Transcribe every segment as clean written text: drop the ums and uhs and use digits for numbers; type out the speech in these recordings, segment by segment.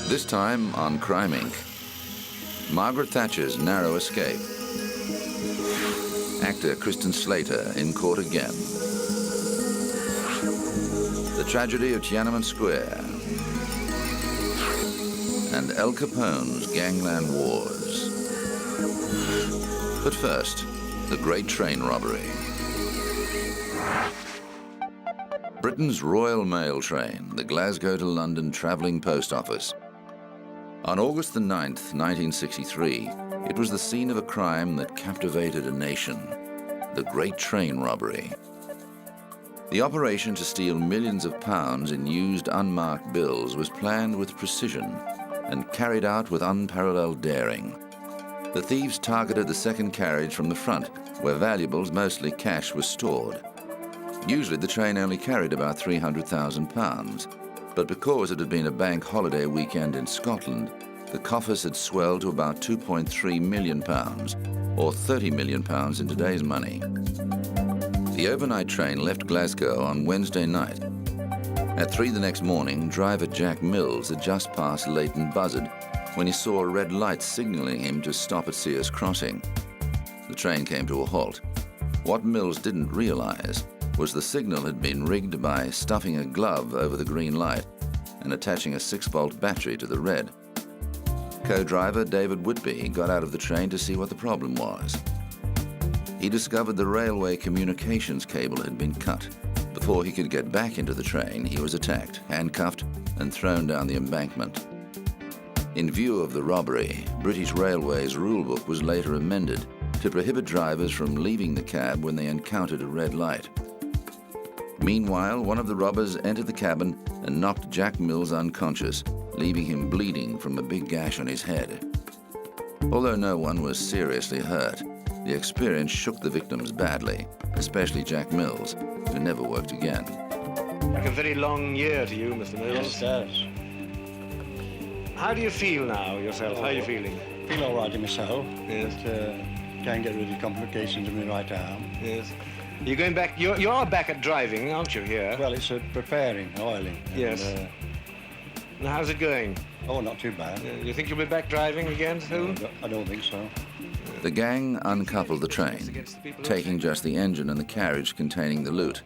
This time on Crime Inc. Margaret Thatcher's narrow escape. Actor Kristen Slater in court again. The tragedy of Tiananmen Square. And Al Capone's gangland wars. But first, the great train robbery. Britain's Royal Mail train, the Glasgow to London travelling post office. On August the 9th, 1963, it was the scene of a crime that captivated a nation, the Great Train Robbery. The operation to steal millions of pounds in used unmarked bills was planned with precision and carried out with unparalleled daring. The thieves targeted the second carriage from the front, where valuables, mostly cash, was stored. Usually the train only carried about £300,000, but because it had been a bank holiday weekend in Scotland, the coffers had swelled to about £2.3 million, or £30 million in today's money. The overnight train left Glasgow on Wednesday night. At 3 the next morning, driver Jack Mills had just passed Leighton Buzzard when he saw a red light signalling him to stop at Sears Crossing. The train came to a halt. What Mills didn't realise was the signal had been rigged by stuffing a glove over the green light and attaching a 6-volt battery to the red. Co-driver David Whitby got out of the train to see what the problem was. He discovered the railway communications cable had been cut. Before he could get back into the train, he was attacked, handcuffed, and thrown down the embankment. In view of the robbery, British Railways rulebook was later amended to prohibit drivers from leaving the cab when they encountered a red light. Meanwhile, one of the robbers entered the cabin and knocked Jack Mills unconscious, leaving him bleeding from a big gash on his head. Although no one was seriously hurt, the experience shook the victims badly, especially Jack Mills, who never worked again. Like a very long year to you, Mr. Mills. Yes, it does. How do you feel now, yourself? How are you feeling? I feel all right in myself. Yes. But, can't get rid of complications in my right arm. Yes. You're going back, you are back at driving, aren't you, here? Well, it's preparing, oiling. Yes. And, And how's it going? oh, not too bad. You think you'll be back driving again soon? I don't think so. The gang uncoupled the train, taking just the engine and the carriage containing the loot.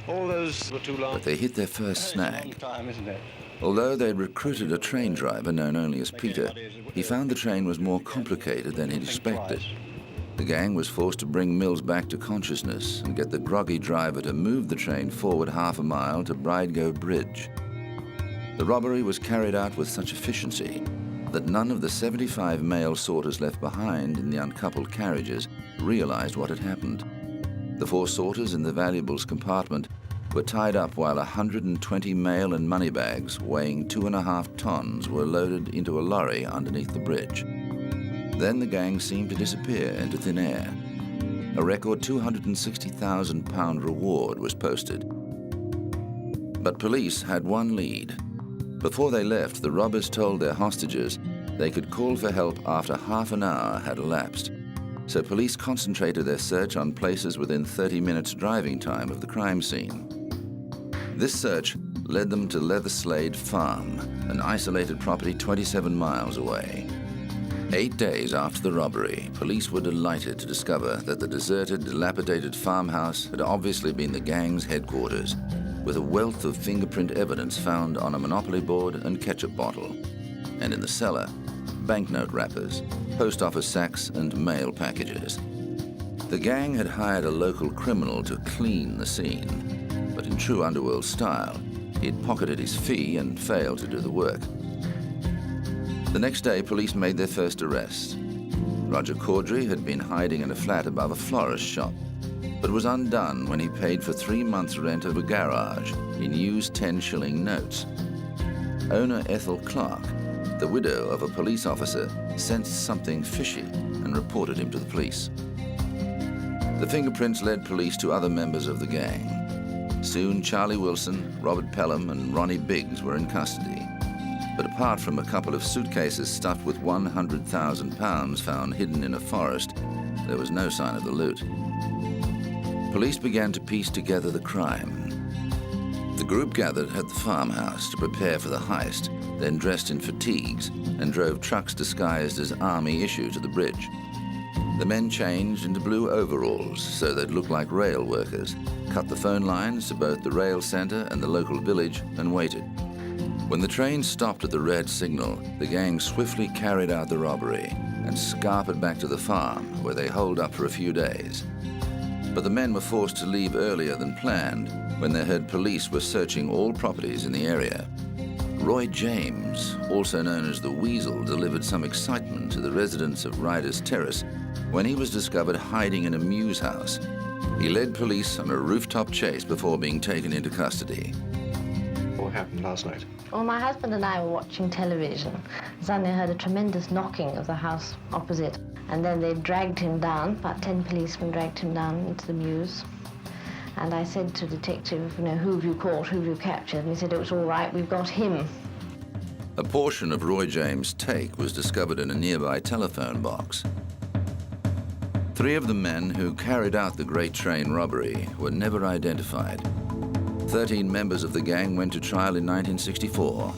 All those were too long. But they hit their first It's a long snag. time, isn't it? Although they'd recruited a train driver known only as Peter, he found the train was more complicated than he'd expected. The gang was forced to bring Mills back to consciousness and get the groggy driver to move the train forward half a mile to Bridego Bridge. The robbery was carried out with such efficiency that none of the 75 mail sorters left behind in the uncoupled carriages realized what had happened. The 4 sorters in the valuables compartment were tied up while 120 mail and money bags weighing 2.5 tons were loaded into a lorry underneath the bridge. Then the gang seemed to disappear into thin air. A record £260,000 reward was posted. But police had one lead. Before they left, the robbers told their hostages they could call for help after half an hour had elapsed. So police concentrated their search on places within 30 minutes driving time of the crime scene. This search led them to Leatherslade Farm, an isolated property 27 miles away. 8 days after the robbery, police were delighted to discover that the deserted, dilapidated farmhouse had obviously been the gang's headquarters, with a wealth of fingerprint evidence found on a Monopoly board and ketchup bottle. And in the cellar, banknote wrappers, post office sacks, and mail packages. The gang had hired a local criminal to clean the scene, but in true underworld style, he'd pocketed his fee and failed to do the work. The next day, police made their first arrest. Roger Caudry had been hiding in a flat above a florist shop, but was undone when he paid for 3 months' rent of a garage in used 10-shilling notes. Owner Ethel Clark, the widow of a police officer, sensed something fishy and reported him to the police. The fingerprints led police to other members of the gang. Soon, Charlie Wilson, Robert Pelham, and Ronnie Biggs were in custody. But apart from a couple of suitcases stuffed with £100,000 found hidden in a forest, there was no sign of the loot. Police began to piece together the crime. The group gathered at the farmhouse to prepare for the heist, then dressed in fatigues and drove trucks disguised as army issue to the bridge. The men changed into blue overalls so they'd look like rail workers, cut the phone lines to both the rail centre and the local village, and waited. When the train stopped at the red signal, the gang swiftly carried out the robbery and scarpered back to the farm, where they holed up for a few days. But the men were forced to leave earlier than planned when they heard police were searching all properties in the area. Roy James, also known as the Weasel, delivered some excitement to the residents of Riders Terrace when he was discovered hiding in a mews house. He led police on a rooftop chase before being taken into custody. What happened last night? Well, my husband and I were watching television. Suddenly I heard a tremendous knocking of the house opposite, and then they dragged him down. About 10 policemen dragged him down into the mews. And I said to the detective, who have you caught, who have you captured? And he said, it was all right, we've got him. A portion of Roy James' take was discovered in a nearby telephone box. 3 of the men who carried out the Great Train robbery were never identified. 13 members of the gang went to trial in 1964.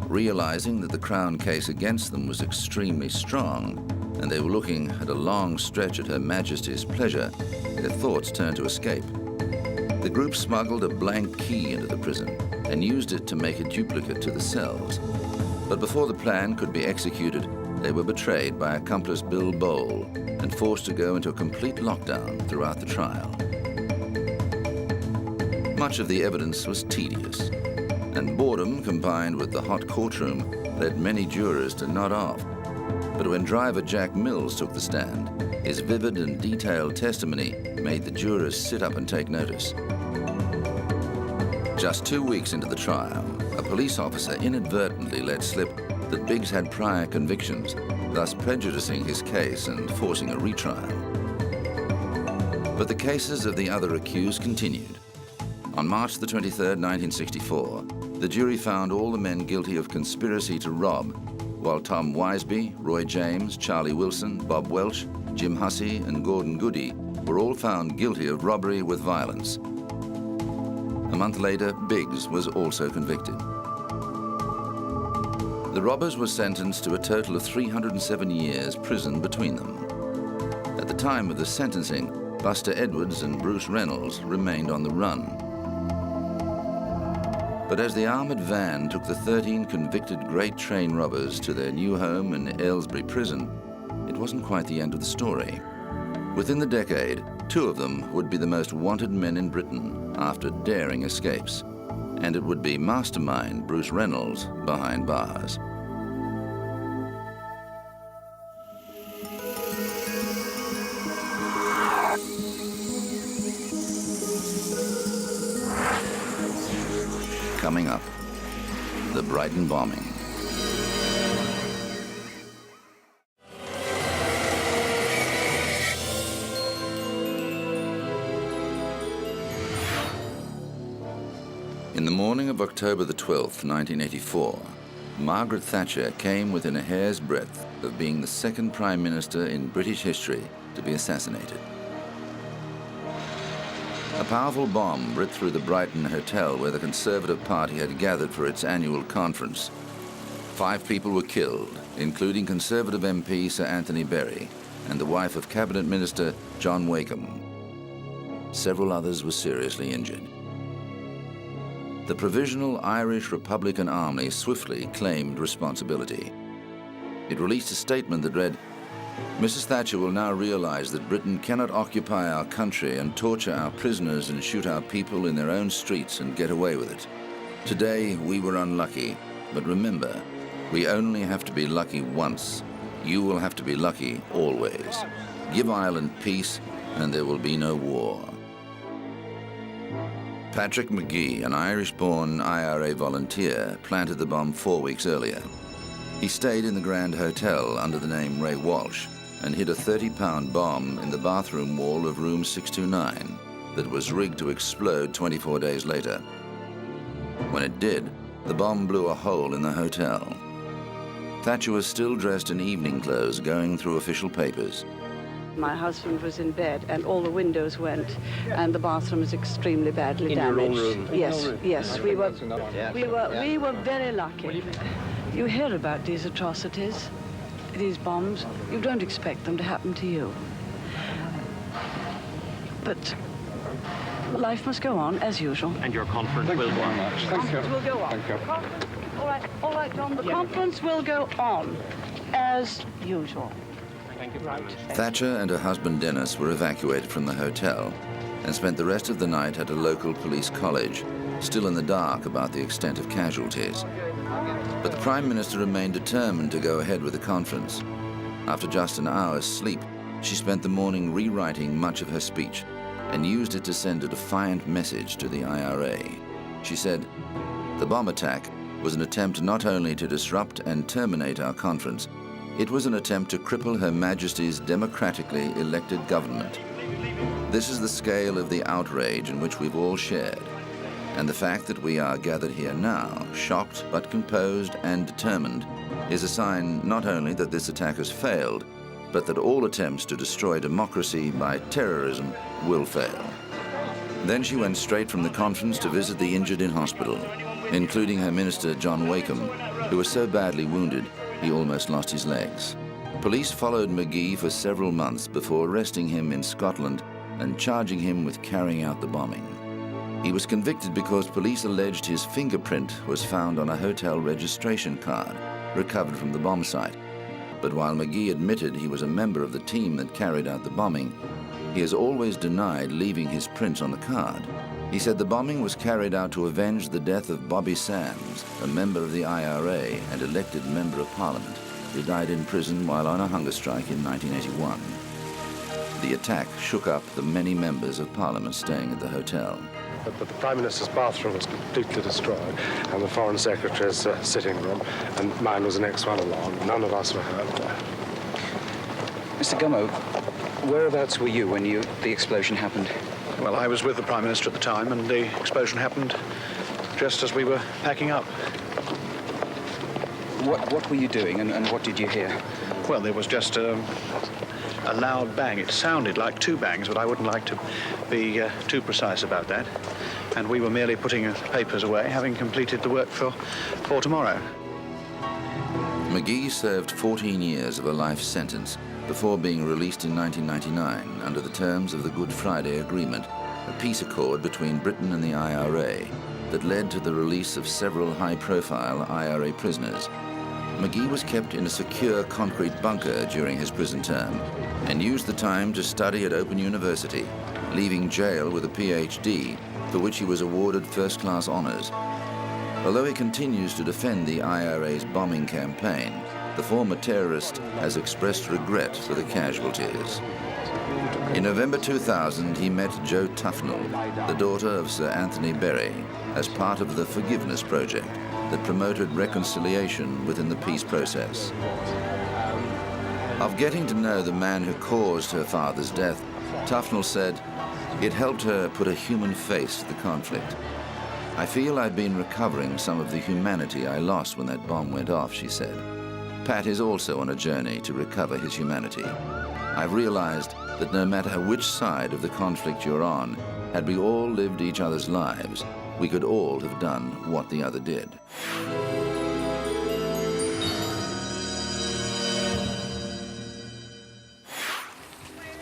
Realizing that the Crown case against them was extremely strong, and they were looking at a long stretch at Her Majesty's pleasure, their thoughts turned to escape. The group smuggled a blank key into the prison and used it to make a duplicate to the cells. But before the plan could be executed, they were betrayed by accomplice Bill Bowl and forced to go into a complete lockdown throughout the trial. Much of the evidence was tedious, and boredom combined with the hot courtroom led many jurors to nod off. But when driver Jack Mills took the stand, his vivid and detailed testimony made the jurors sit up and take notice. Just 2 weeks into the trial, a police officer inadvertently let slip that Biggs had prior convictions, thus prejudicing his case and forcing a retrial. But the cases of the other accused continued. On March the 23rd, 1964, the jury found all the men guilty of conspiracy to rob, while Tom Wiseby, Roy James, Charlie Wilson, Bob Welch, Jim Hussey, and Gordon Goody were all found guilty of robbery with violence. A month later, Biggs was also convicted. The robbers were sentenced to a total of 307 years prison between them. At the time of the sentencing, Buster Edwards and Bruce Reynolds remained on the run. But as the armored van took the 13 convicted Great Train robbers to their new home in Aylesbury Prison, it wasn't quite the end of the story. Within the decade, 2 of them would be the most wanted men in Britain after daring escapes, and it would be mastermind Bruce Reynolds behind bars. Coming up, the Brighton bombing. In the morning of October the 12th, 1984, Margaret Thatcher came within a hair's breadth of being the second Prime Minister in British history to be assassinated. A powerful bomb ripped through the Brighton hotel where the Conservative Party had gathered for its annual conference. 5 people were killed, including Conservative MP Sir Anthony Berry and the wife of Cabinet Minister John Wakeham. Several others were seriously injured. The Provisional Irish Republican Army swiftly claimed responsibility. It released a statement that read, "Mrs. Thatcher will now realize that Britain cannot occupy our country and torture our prisoners and shoot our people in their own streets and get away with it. Today, we were unlucky, but remember, we only have to be lucky once. You will have to be lucky always. Give Ireland peace, and there will be no war." Patrick McGee, an Irish-born IRA volunteer, planted the bomb 4 weeks earlier. He stayed in the Grand Hotel under the name Ray Walsh and hid a 30-pound bomb in the bathroom wall of room 629 that was rigged to explode 24 days later. When it did, the bomb blew a hole in the hotel. Thatcher was still dressed in evening clothes going through official papers. My husband was in bed and all the windows went and the bathroom was extremely badly damaged. Your own room? Yes, yes. We were Yeah. very lucky. You hear about these atrocities, these bombs. You don't expect them to happen to you. But life must go on as usual. And your conference will go on. Conference will go on. Thank you. All right, John. The conference will go on as usual. Thank you very much. Thatcher and her husband Dennis were evacuated from the hotel and spent the rest of the night at a local police college, still in the dark about the extent of casualties. But the Prime Minister remained determined to go ahead with the conference. After just an hour's sleep, she spent the morning rewriting much of her speech and used it to send a defiant message to the IRA. She said, "The bomb attack was an attempt not only to disrupt and terminate our conference, it was an attempt to cripple Her Majesty's democratically elected government. This is the scale of the outrage in which we've all shared, and the fact that we are gathered here now, shocked but composed and determined, is a sign not only that this attack has failed, but that all attempts to destroy democracy by terrorism will fail." Then she went straight from the conference to visit the injured in hospital, including her minister John Wakeham, who was so badly wounded he almost lost his legs. Police followed McGee for several months before arresting him in Scotland and charging him with carrying out the bombing. He was convicted because police alleged his fingerprint was found on a hotel registration card recovered from the bomb site. But while McGee admitted he was a member of the team that carried out the bombing, he has always denied leaving his print on the card. He said the bombing was carried out to avenge the death of Bobby Sands, a member of the IRA and elected member of Parliament, who died in prison while on a hunger strike in 1981. The attack shook up the many members of Parliament staying at the hotel. But the Prime Minister's bathroom was completely destroyed, and the Foreign Secretary's sitting room, and mine was the next one along. None of us were hurt. Mr. Gummo, whereabouts were you when the explosion happened? Well, I was with the Prime Minister at the time, and the explosion happened just as we were packing up. What were you doing, and what did you hear? Well, there was just a loud bang. It sounded like two bangs, but I wouldn't like to be too precise about that. And we were merely putting papers away, having completed the work for tomorrow. McGee served 14 years of a life sentence before being released in 1999 under the terms of the Good Friday Agreement, a peace accord between Britain and the IRA that led to the release of several high-profile IRA prisoners. McGee was kept in a secure concrete bunker during his prison term and used the time to study at Open University, leaving jail with a PhD, for which he was awarded first-class honors. Although he continues to defend the IRA's bombing campaign, the former terrorist has expressed regret for the casualties. In November 2000, he met Jo Tufnell, the daughter of Sir Anthony Berry, as part of the Forgiveness Project that promoted reconciliation within the peace process. Of getting to know the man who caused her father's death, Tufnell said, "It helped her put a human face to the conflict. I feel I've been recovering some of the humanity I lost when that bomb went off," she said. Pat is also on a journey to recover his humanity. "I've realized that no matter which side of the conflict you're on, had we all lived each other's lives, we could all have done what the other did."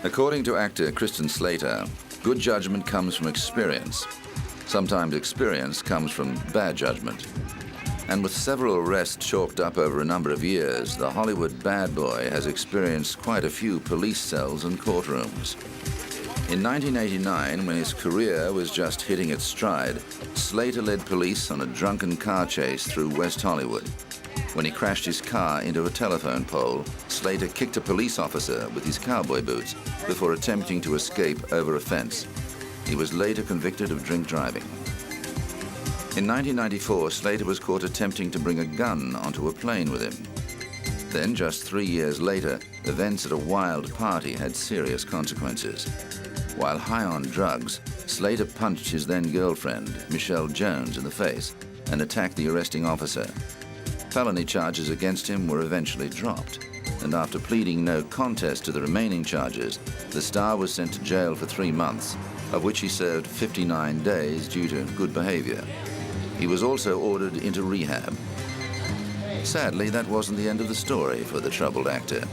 According to actor Kristen Slater, good judgment comes from experience. Sometimes experience comes from bad judgment. And with several arrests chalked up over a number of years, the Hollywood bad boy has experienced quite a few police cells and courtrooms. In 1989, when his career was just hitting its stride, Slater led police on a drunken car chase through West Hollywood. When he crashed his car into a telephone pole, Slater kicked a police officer with his cowboy boots before attempting to escape over a fence. He was later convicted of drink driving. In 1994, Slater was caught attempting to bring a gun onto a plane with him. Then, just 3 years later, events at a wild party had serious consequences. While high on drugs, Slater punched his then-girlfriend, Michelle Jones, in the face and attacked the arresting officer. Felony charges against him were eventually dropped. and after pleading no contest to the remaining charges, the star was sent to jail for 3 months, of which he served 59 days due to good behavior. He was also ordered into rehab. Sadly, that wasn't the end of the story for the troubled actor.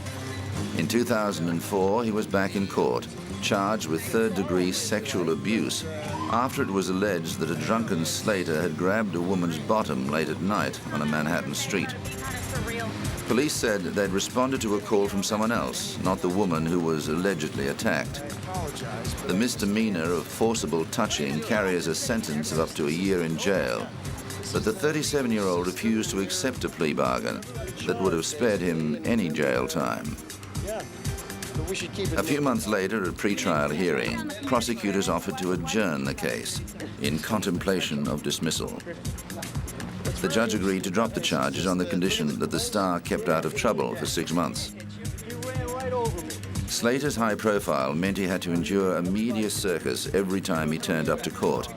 In 2004, he was back in court, charged with third-degree sexual abuse after it was alleged that a drunken Slater had grabbed a woman's bottom late at night on a Manhattan street. Police said they'd responded to a call from someone else, not the woman who was allegedly attacked. The misdemeanor of forcible touching carries a sentence of up to a year in jail, but the 37-year-old refused to accept a plea bargain that would have spared him any jail time. A few months later, at a pre-trial hearing, prosecutors offered to adjourn the case in contemplation of dismissal. The judge agreed to drop the charges on the condition that the star kept out of trouble for 6 months. Slater's high profile meant he had to endure a media circus every time he turned up to court.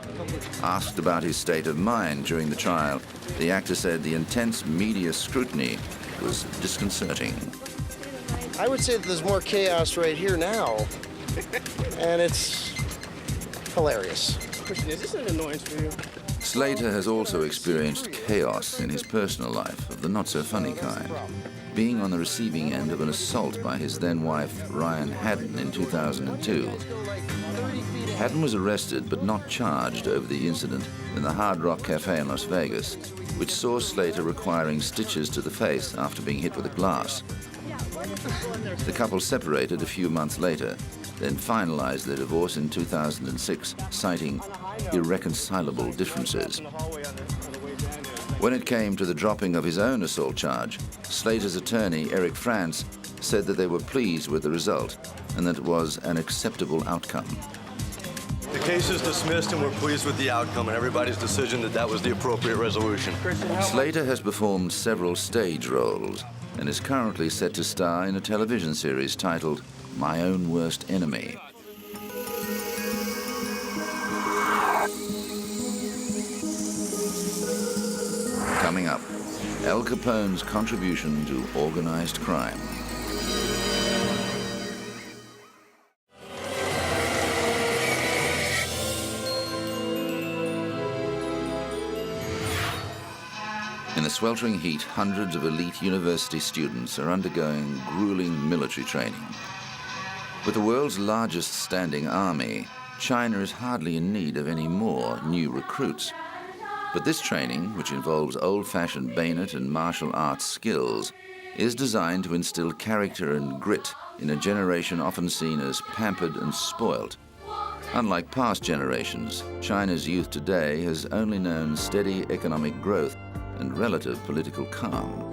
Asked about his state of mind during the trial, the actor said the intense media scrutiny was disconcerting. I would say that there's more chaos right here now, and it's hilarious. Christian, is this an annoyance for you? Slater has also experienced chaos in his personal life of the not-so-funny kind, being on the receiving end of an assault by his then-wife, Ryan Haddon, in 2002. Haddon was arrested but not charged over the incident in the Hard Rock Cafe in Las Vegas, which saw Slater requiring stitches to the face after being hit with a glass. The couple separated a few months later, then finalized their divorce in 2006, citing irreconcilable differences. When it came to the dropping of his own assault charge, Slater's attorney, Eric France, said that they were pleased with the result and that it was an acceptable outcome. The case is dismissed and we're pleased with the outcome and everybody's decision that that was the appropriate resolution. Slater has performed several stage roles and is currently set to star in a television series titled My Own Worst Enemy. Coming up, Al Capone's contribution to organized crime. In the sweltering heat, hundreds of elite university students are undergoing grueling military training. With the world's largest standing army, China is hardly in need of any more new recruits. But this training, which involves old-fashioned bayonet and martial arts skills, is designed to instill character and grit in a generation often seen as pampered and spoilt. Unlike past generations, China's youth today has only known steady economic growth and relative political calm.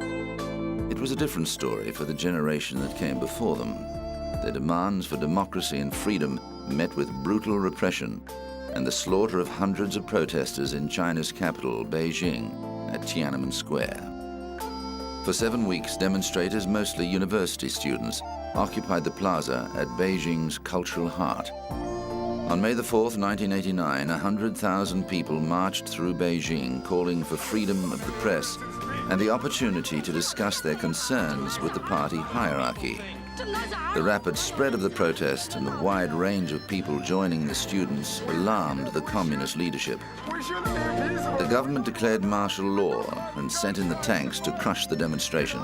It was a different story for the generation that came before them. Their demands for democracy and freedom met with brutal repression and the slaughter of hundreds of protesters in China's capital, Beijing, at Tiananmen Square. For 7 weeks, demonstrators, mostly university students, occupied the plaza at Beijing's cultural heart. On May the 4th, 1989, 100,000 people marched through Beijing calling for freedom of the press and the opportunity to discuss their concerns with the party hierarchy. The rapid spread of the protest and the wide range of people joining the students alarmed the communist leadership. The government declared martial law and sent in the tanks to crush the demonstration.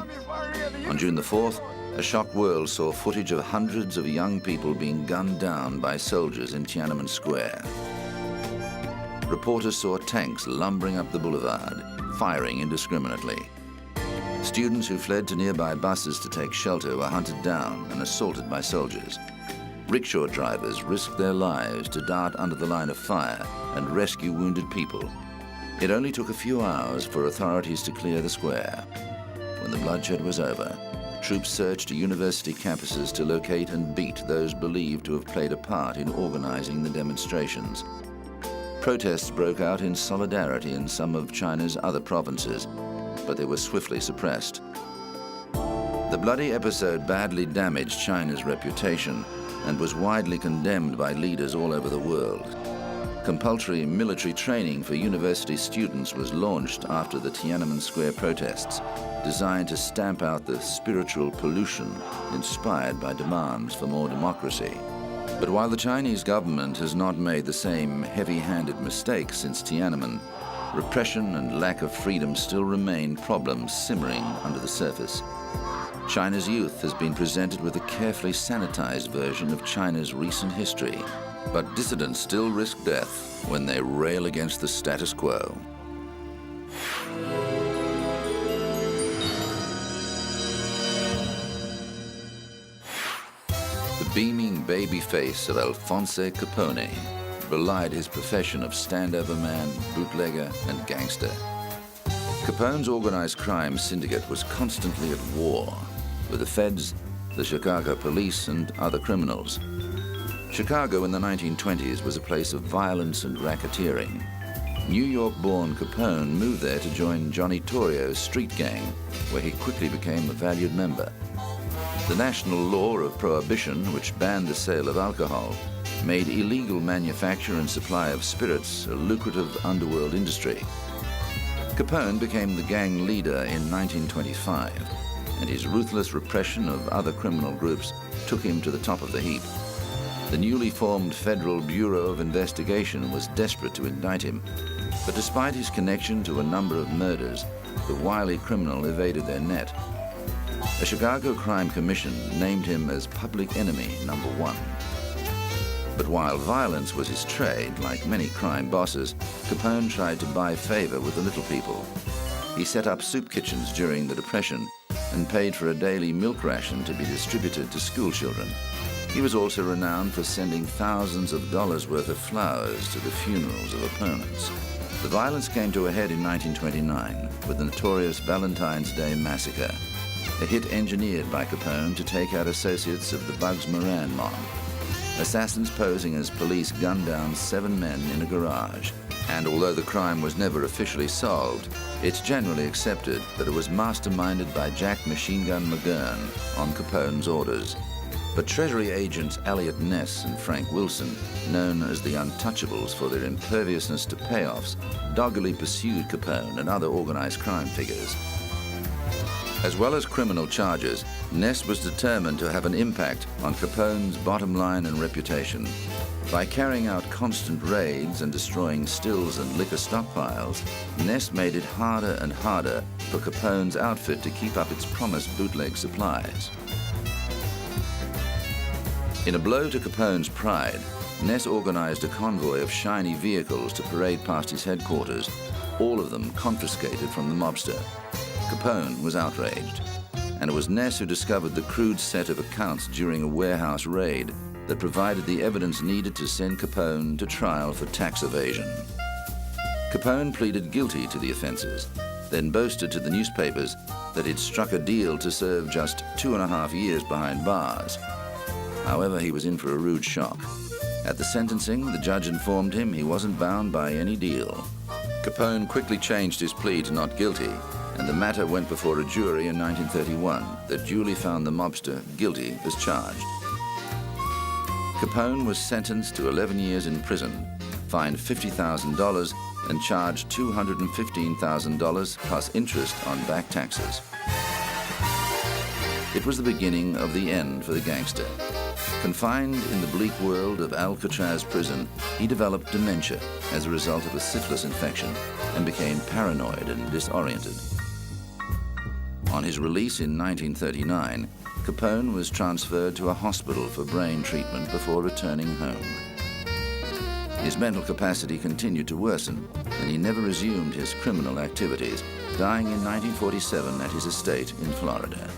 On June the 4th, a shocked world saw footage of hundreds of young people being gunned down by soldiers in Tiananmen Square. Reporters saw tanks lumbering up the boulevard, firing indiscriminately. Students who fled to nearby buses to take shelter were hunted down and assaulted by soldiers. Rickshaw drivers risked their lives to dart under the line of fire and rescue wounded people. It only took a few hours for authorities to clear the square. When the bloodshed was over, troops searched university campuses to locate and beat those believed to have played a part in organizing the demonstrations. Protests broke out in solidarity in some of China's other provinces, but they were swiftly suppressed. The bloody episode badly damaged China's reputation and was widely condemned by leaders all over the world. Compulsory military training for university students was launched after the Tiananmen Square protests, designed to stamp out the spiritual pollution inspired by demands for more democracy. But while the Chinese government has not made the same heavy-handed mistakes since Tiananmen, repression and lack of freedom still remain problems simmering under the surface. China's youth has been presented with a carefully sanitized version of China's recent history, but dissidents still risk death when they rail against the status quo. The beaming baby face of Alphonse Capone belied his profession of standover man, bootlegger, and gangster. Capone's organized crime syndicate was constantly at war with the feds, the Chicago police, and other criminals. Chicago in the 1920s was a place of violence and racketeering. New York-born Capone moved there to join Johnny Torrio's street gang, where he quickly became a valued member. The national law of prohibition, which banned the sale of alcohol, made illegal manufacture and supply of spirits a lucrative underworld industry. Capone became the gang leader in 1925, and his ruthless repression of other criminal groups took him to the top of the heap. The newly formed Federal Bureau of Investigation was desperate to indict him, but despite his connection to a number of murders, the wily criminal evaded their net. A Chicago Crime Commission named him as public enemy number 1. But while violence was his trade, like many crime bosses, Capone tried to buy favor with the little people. He set up soup kitchens during the Depression and paid for a daily milk ration to be distributed to school children. He was also renowned for sending thousands of dollars worth of flowers to the funerals of opponents. The violence came to a head in 1929 with the notorious Valentine's Day Massacre, a hit engineered by Capone to take out associates of the Bugs Moran mob. Assassins posing as police gunned down 7 men in a garage. And although the crime was never officially solved, it's generally accepted that it was masterminded by Jack Machine Gun McGurn on Capone's orders. But Treasury agents Elliot Ness and Frank Wilson, known as the Untouchables for their imperviousness to payoffs, doggedly pursued Capone and other organized crime figures. As well as criminal charges, Ness was determined to have an impact on Capone's bottom line and reputation. By carrying out constant raids and destroying stills and liquor stockpiles, Ness made it harder and harder for Capone's outfit to keep up its promised bootleg supplies. In a blow to Capone's pride, Ness organized a convoy of shiny vehicles to parade past his headquarters, all of them confiscated from the mobster. Capone was outraged, and it was Ness who discovered the crude set of accounts during a warehouse raid that provided the evidence needed to send Capone to trial for tax evasion. Capone pleaded guilty to the offenses, then boasted to the newspapers that he'd struck a deal to serve just 2.5 years behind bars. However, he was in for a rude shock. At the sentencing, the judge informed him he wasn't bound by any deal. Capone quickly changed his plea to not guilty, and the matter went before a jury in 1931 that duly found the mobster guilty as charged. Capone was sentenced to 11 years in prison, fined $50,000, and charged $215,000 plus interest on back taxes. It was the beginning of the end for the gangster. Confined in the bleak world of Alcatraz prison, he developed dementia as a result of a syphilis infection and became paranoid and disoriented. On his release in 1939, Capone was transferred to a hospital for brain treatment before returning home. His mental capacity continued to worsen, and he never resumed his criminal activities, dying in 1947 at his estate in Florida.